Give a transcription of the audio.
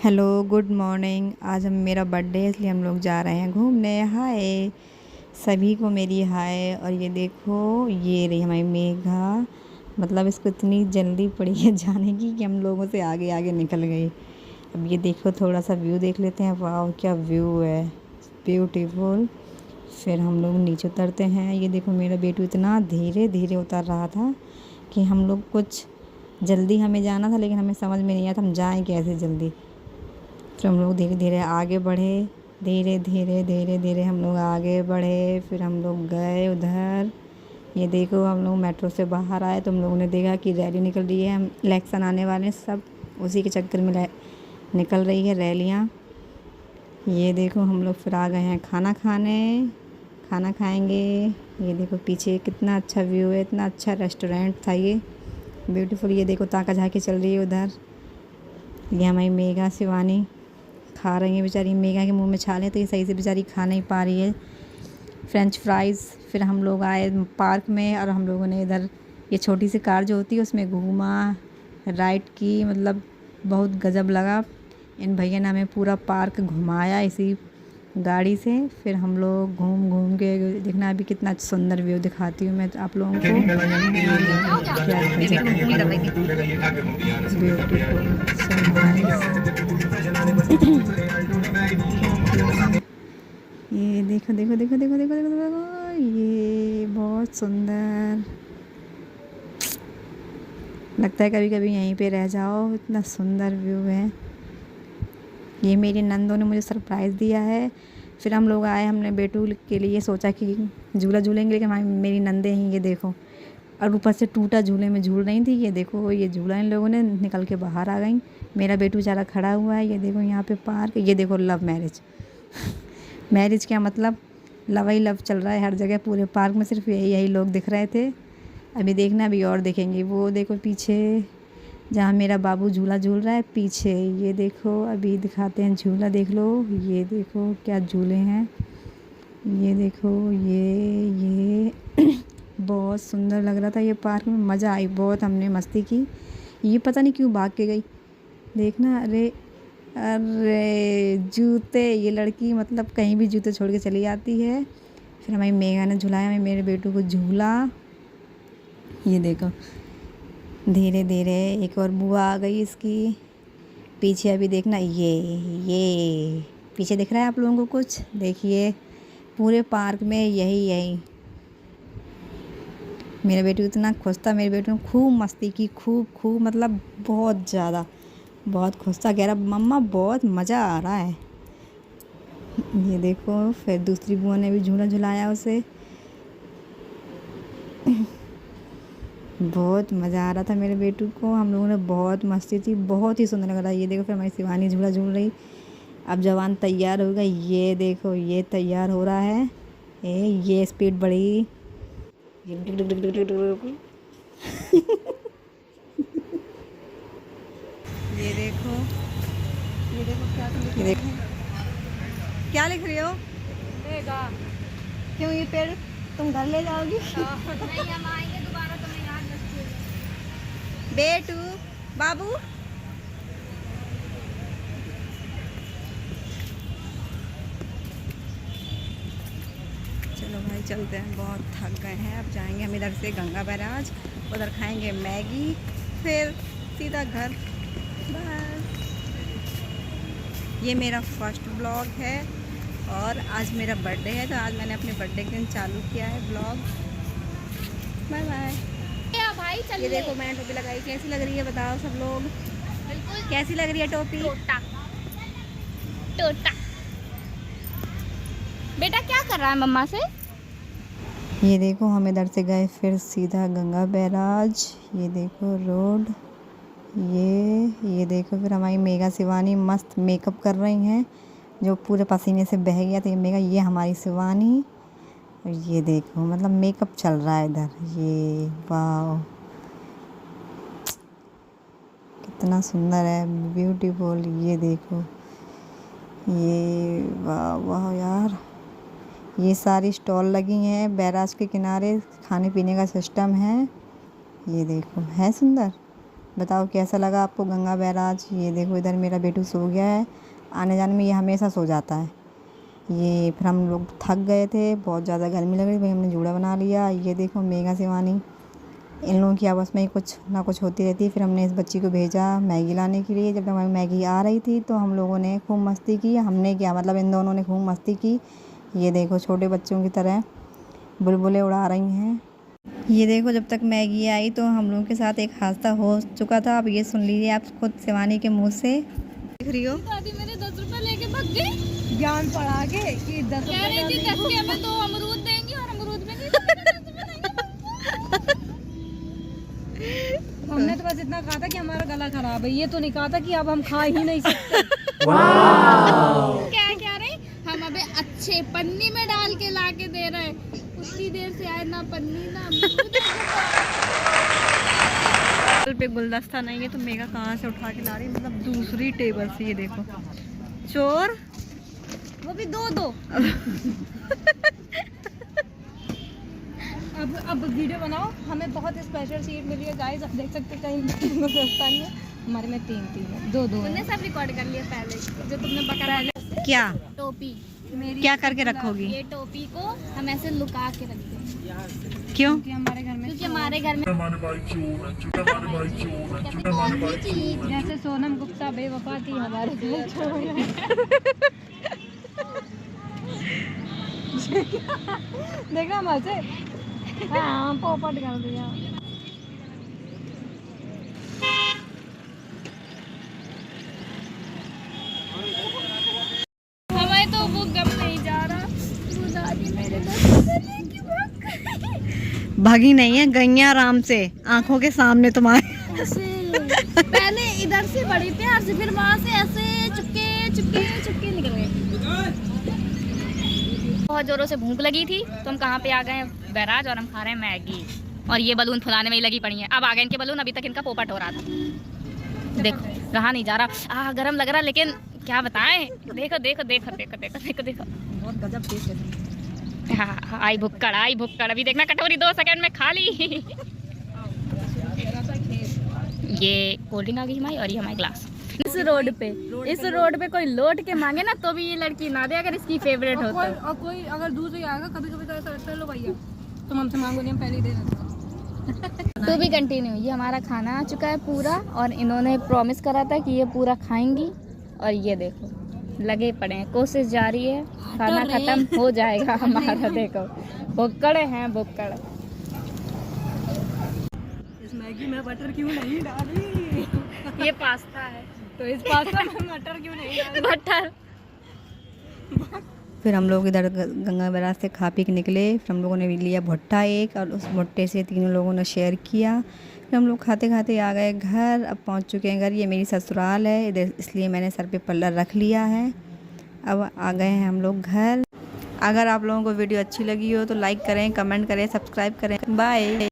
Hello good morning. आज मेरा birthday है इसलिए हम लोग जा रहे हैं घूमने। हाय सभी को मेरी हाय। और ये देखो ये रही हमारी मेघा। मतलब इसको इतनी जल्दी पड़ी है जाने की कि हम लोगों से आगे आगे निकल गई। अब ये देखो थोड़ा सा व्यू देख लेते हैं। वाह क्या व्यू है, ब्यूटीफुल। फिर हम लोग नीचे उतरते हैं। ये देखो मेरा बेटू इतना धीरे धीरे उतर रहा था कि हम लोग कुछ जल्दी हमें जाना था लेकिन हमें समझ में नहीं आया था हम जाएँ कैसे जल्दी। फिर हम लोग धीरे धीरे आगे बढ़े, धीरे धीरे धीरे धीरे हम लोग आगे बढ़े। फिर हम लोग गए उधर। ये देखो हम लोग मेट्रो से बाहर आए तो हम लोगों ने देखा कि रैली निकल रही है। हम इलेक्शन आने वाले हैं, सब उसी के चक्कर में निकल रही है रैलियाँ। ये देखो हम लोग फिर आ गए हैं खाना खाने, खाना खाएंगे। ये देखो पीछे कितना अच्छा व्यू है, इतना अच्छा रेस्टोरेंट था ये, ब्यूटीफुल। ये देखो ताका झाकी चल रही है उधर। ये हमारी मेघा शिवानी खा रही है बेचारी। मेघा के मुंह में छाले तो ये सही से बेचारी खा नहीं पा रही है। French fries. फिर हम लोग आए पार्क में और हम लोगों ने इधर ये छोटी सी कार जो होती है उसमें घूमा, राइड की। मतलब बहुत गजब लगा। इन भैया ने हमें पूरा पार्क घुमाया इसी गाड़ी से। फिर हम लोग घूम घूम के देखना अभी कितना सुंदर व्यू दिखाती हूँ मैं आप लोगों को। ये देखो देखो देखो देखो देखो देखो देखो ये बहुत सुंदर लगता है। कभी कभी यहीं पे रह जाओ, इतना सुंदर व्यू है। ये मेरी नंदों ने मुझे सरप्राइज़ दिया है। फिर हम लोग आए, हमने बेटू के लिए सोचा कि झूला झूलेंगे लेकिन हमारी मेरी नंदे हैं ये देखो, और ऊपर से टूटा झूले में झूल रही थी। ये देखो ये झूला इन लोगों ने निकल के बाहर आ गई। मेरा बेटू बेचारा खड़ा हुआ है। ये देखो यहाँ पे पार्क। ये देखो लव मैरिज मैरिज क्या मतलब लव ही लव चल रहा है हर जगह। पूरे पार्क में सिर्फ यही यही लोग दिख रहे थे। अभी देखना अभी और देखेंगे। वो देखो पीछे जहाँ मेरा बाबू झूला झूल रहा है पीछे। ये देखो अभी दिखाते हैं झूला, देख लो। ये देखो क्या झूले हैं। ये देखो ये बहुत सुंदर लग रहा था ये पार्क में। मज़ा आई बहुत, हमने मस्ती की। ये पता नहीं क्यों भाग के गई, देखना। अरे अरे जूते, ये लड़की मतलब कहीं भी जूते छोड़ के चली जाती है। फिर हमारी मेघा ने झुलाया हमें, मेरे बेटू को झूला। ये देखो धीरे धीरे एक और बुआ आ गई इसकी पीछे। अभी देखना ये पीछे दिख रहा है आप लोगों को कुछ, देखिए पूरे पार्क में यही यही। मेरा बेटू इतना खुश था, मेरे बेटू ने खूब मस्ती की, खूब खूब मतलब बहुत ज़्यादा, बहुत खुश था। कह रहा मम्मा बहुत मज़ा आ रहा है। ये देखो फिर दूसरी बुआ ने भी झूला झुलाया उसे। बहुत मज़ा आ रहा था मेरे बेटू को, हम लोगों ने बहुत मस्ती थी, बहुत ही सुंदर लग रहा है। ये देखो फिर हमारी शिवानी झूला झूल रही। अब जवान तैयार हो गई। ये देखो ये तैयार हो रहा है। ये स्पीड बढ़ी। ये देखो ये देखो क्या लिख रही हो, क्या लिख रही हो? क्यों ये पेड़ तुम घर ले जाओगी? नहीं हम आएंगे दोबारा, तुम्हें याद रखिएगा। बेटू बाबू चलो भाई चलते हैं, बहुत थक गए हैं। अब जाएंगे हम इधर से गंगा बैराज, उधर खाएंगे मैगी, फिर सीधा घर। बस ये मेरा फर्स्ट ब्लॉग है और आज मेरा बर्थडे है तो आज मैंने अपने बर्थडे के दिन चालू किया है ब्लॉग। बाय बाय भाई। ये देखो मैंने टोपी लगाई, कैसी लग रही है बताओ सब लोग? बिल्कुल कैसी लग रही है टोपी? टोटा टोटा। बेटा क्या कर रहा है मम्मा से? ये देखो हम इधर से गए फिर सीधा गंगा बैराज। ये देखो रोड। ये देखो फिर हमारी मेघा शिवानी मस्त मेकअप कर रही हैं, जो पूरे पसीने से बह गया था ये मेघा। ये हमारी शिवानी। और ये देखो मतलब मेकअप चल रहा है इधर। ये वाह कितना सुंदर है, ब्यूटीफुल। ये देखो ये वाह वाह यार। ये सारी स्टॉल लगी हैं बैराज के किनारे, खाने पीने का सिस्टम है। ये देखो है सुंदर। बताओ कैसा लगा आपको गंगा बैराज। ये देखो इधर मेरा बेटू सो गया है, आने जाने में ये हमेशा सो जाता है। ये फिर हम लोग थक गए थे, बहुत ज़्यादा गर्मी लग रही थी, भाई हमने जूड़ा बना लिया। ये देखो मेघा शिवानी, इन लोगों की आपस में ही कुछ ना कुछ होती रहती है। फिर हमने इस बच्ची को भेजा मैगी लाने के लिए। जब हमारी मैगी आ रही थी तो हम लोगों ने खूब मस्ती की। हमने क्या मतलब इन दोनों ने खूब मस्ती की। ये देखो छोटे बच्चों की तरह बुलबुलें उड़ा रही हैं। ये देखो जब तक मैगी आई तो हम लोगों के साथ एक हादसा हो चुका था। अब ये सुन लीजिए आप खुद शिवानी के मुँह से। देख रही हो दादी मेरे 10 रुपए लेके भाग गई, ज्ञान पढ़ा के कि 10 कह रही थी 10 के हमें 2 अमरूद देंगी और अमरूद में नहीं देंगे। हमने तो बस इतना कहा था कि हमारा गला खराब है, ये तो नहीं कहा था कि अब हम खा ही नहीं सकते। क्या कह रहे हम अबे अच्छे पन्नी में डाल के ला के दे रहे हैं, उतनी देर से आए ना पन्नी ना अमरूद। टेबल पे गुलदस्ता नहीं है तो मेघा कहाँ से उठा के ला रही, मतलब दूसरी टेबल से। ये देखो चोर, वो भी दो अब वीडियो बनाओ। हमें बहुत स्पेशल सीट मिली है गाइस, आप देख सकते हैं कहीं व्यवस्था नहीं है। हमारे में तीन है, दो तुमने सब रिकॉर्ड कर लिया पहले, जो तुमने पकड़ा। क्या टोपी मेरी क्या करके रखोगी? ये टोपी को हम ऐसे लुका के रखते हैं क्यों? क्योंकि हमारे घर में क्योंकि हमारे घर में जैसे सोनम गुप्ता बेवफा थी हमारे देखा मजे। हाँ पोपट कर दिया। हमें तो वो गम नहीं जा रहा, वो दादी मेरे 10 रुपए लेके भाग गई। भागी नहीं है, गई आराम से आंखों के सामने तुम्हारे। ऐसे पहले इधर से बड़ी प्यार से, फिर वहाँ से ऐसे चुपके चुपके चुपके निकल गए। बहुत जोरों से भूख लगी थी तो हम कहाँ पे आ गए, बैराज, और हम खा रहे हैं मैगी। और ये बलून फुलाने में ही लगी पड़ी हैं। अब आ गए इनके बलून, अभी तक इनका पोपट हो रहा था। देखो रहा नहीं जा रहा, गरम लग रहा, लेकिन क्या बताएं। देखो देखो देखो देखो देखो देखो देखो बहुत गजब टेस्ट है। हाँ आई भुक्कड़। अभी देखना कटोरी 2 सेकंड में खा ली। ये कोल्ड ड्रिंक आ गई हमारी, और ये हमारे ग्लास। इस रोड पे कोई लौट के मांगे ना तो भी ये लड़की ना दे, अगर इसकी फेवरेट हो तो। और कोई अगर दूर से आएगा कभी कभी तो ऐसा लगता है लो भैया तुम हमसे मांगो नहीं, हम पहले ही दे देते। तो भी कंटिन्यू। ये हमारा खाना आ चुका है पूरा, और इन्होंने प्रॉमिस करा था कि ये पूरा खाएंगी, और ये देखो लगे पड़े हैं, कोशिश जारी है, खाना खत्म हो जाएगा हमारा। देखो भुक्कड़ हैं भुक्कड़। इस मैगी में बटर क्यों नहीं डाली? ये पास्ता है तो इस पास्ता में मटर क्यों नहीं डाली? बटर। फिर हम लोग इधर गंगा बैराज से खा पी के निकले। फिर हम लोगों ने लिया भुट्टा एक, और उस भुट्टे से तीनों लोगों ने शेयर किया। फिर हम लोग खाते खाते आ गए घर। अब पहुंच चुके हैं घर। ये मेरी ससुराल है इधर, इसलिए मैंने सर पे पल्ला रख लिया है। अब आ गए हैं हम लोग घर। अगर आप लोगों को वीडियो अच्छी लगी हो तो लाइक करें, कमेंट करें, सब्सक्राइब करें। बाय।